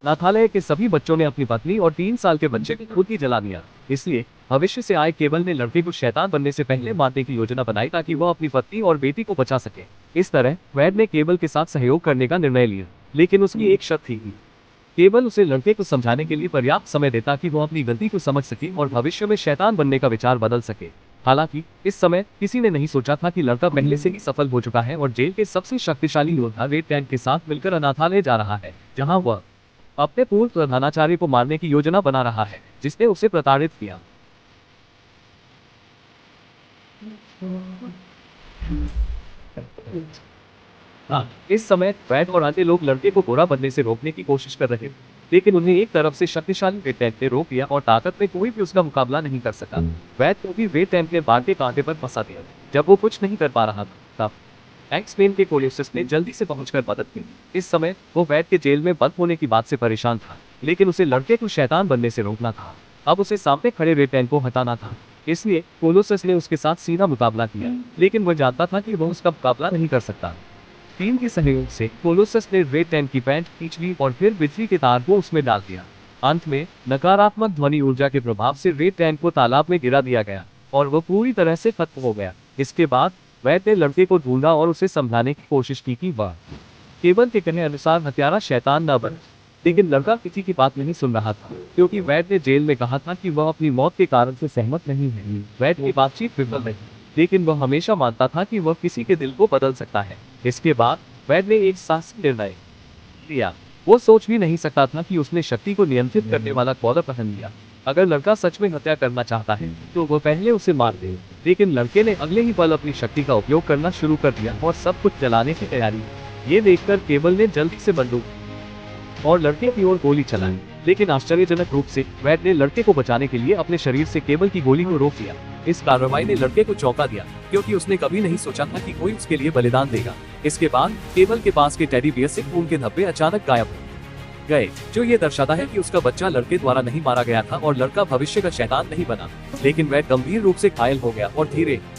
अनाथालय के सभी बच्चों ने अपनी पत्नी और 3 साल के बच्चे को खुद ही जला दिया। इसलिए भविष्य से आए केवल ने लड़के को शैतान बनने से पहले मारने की योजना बनाई ताकि वह अपनी पत्नी और बेटी को बचा सके। इस तरह वैड ने केवल के साथ सहयोग करने का निर्णय लिया, लेकिन उसकी एक शर्त थी। केवल उसे लड़के को समझाने के लिए पर्याप्त समय दे ताकि वो अपनी गलती को समझ सके और भविष्य में शैतान बनने का विचार बदल सके। हालांकि इस समय किसी ने नहीं सोचा था कि लड़का पहले से ही सफल हो चुका है और जेल के सबसे शक्तिशाली योद्धा रेड टैंक के साथ मिलकर अनाथालय जा रहा है, जहां वह अपने पूर्व प्रधानाचार्य को मारने की योजना बना रहा है, जिसने उसे प्रताड़ित किया। इस समय वैड और अन्य लोग लड़के को बुरा बनने से रोकने की कोशिश कर रहे थे, लेकिन उन्हें एक तरफ से शक्तिशाली रेड टैंक ने रोक दिया और ताकत में कोई भी उसका मुकाबला नहीं कर सका। वैड को भी रेड टैंक ने बाढ़ के कांटे पर फंसा दिया। जब वो कुछ नहीं कर पा रहा था, एक्समेन के कोलोसस ने जल्दी से पहुंचकर मदद की। इस समय वो वैड के जेल में बंद होने की बात से परेशान था, लेकिन उसे लड़के को शैतान बनने से रोकना था। अब उसे सामने खड़े रेड टैंक को हटाना था, इसलिए कोलोसस ने उसके साथ सीधा मुकाबला किया, लेकिन वह जानता था कि वह उसका मुकाबला नहीं कर सकता। टीम के सहयोग से कोलोसस ने रेड टैंक की पैंट खींच ली और फिर बिजली के तार को उसमें डाल दिया। अंत में नकारात्मक ध्वनि ऊर्जा के प्रभाव से रेड टैंक को तालाब में गिरा दिया गया और वह पूरी तरह से खत्म हो गया। इसके बाद वैद ने लड़के को ढूंढा और उसे समझाने की कोशिश की कि वह केवल के कहने अनुसार हत्यारा शैतान न बने, लेकिन लड़का किसी की बात नहीं सुन रहा था, क्योंकि वैद ने जेल में कहा था कि वह अपनी मौत के कारण से सहमत नहीं है। वैद की बातचीत विफल रही, लेकिन वह हमेशा मानता था कि वह किसी के दिल को बदल सकता है। इसके बाद वैद ने एक साहसी निर्णय लिया। वो सोच भी नहीं सकता था कि उसने शक्ति को नियंत्रित करने वाला कौला पहन लिया। अगर लड़का सच में हत्या करना चाहता है तो वह पहले उसे मार दे, लेकिन लड़के ने अगले ही पल अपनी शक्ति का उपयोग करना शुरू कर दिया और सब कुछ जलाने की तैयारी की। ये देखकर केबल ने जल्दी से बंदूक और लड़के की ओर गोली चलाई, लेकिन आश्चर्यजनक रूप से वैद ने लड़के को बचाने के लिए अपने शरीर से केबल की गोली को रोक दिया। इस कार्रवाई ने लड़के को चौंका दिया, क्योंकि उसने कभी नहीं सोचा था कि कोई उसके लिए बलिदान देगा। इसके बाद केबल के पास के टेडी बियर से खून के धब्बे अचानक गायब हो गए, जो ये दर्शाता है कि उसका बच्चा लड़के द्वारा नहीं मारा गया था और लड़का भविष्य का शैतान नहीं बना। लेकिन वह गंभीर रूप से घायल हो गया और धीरे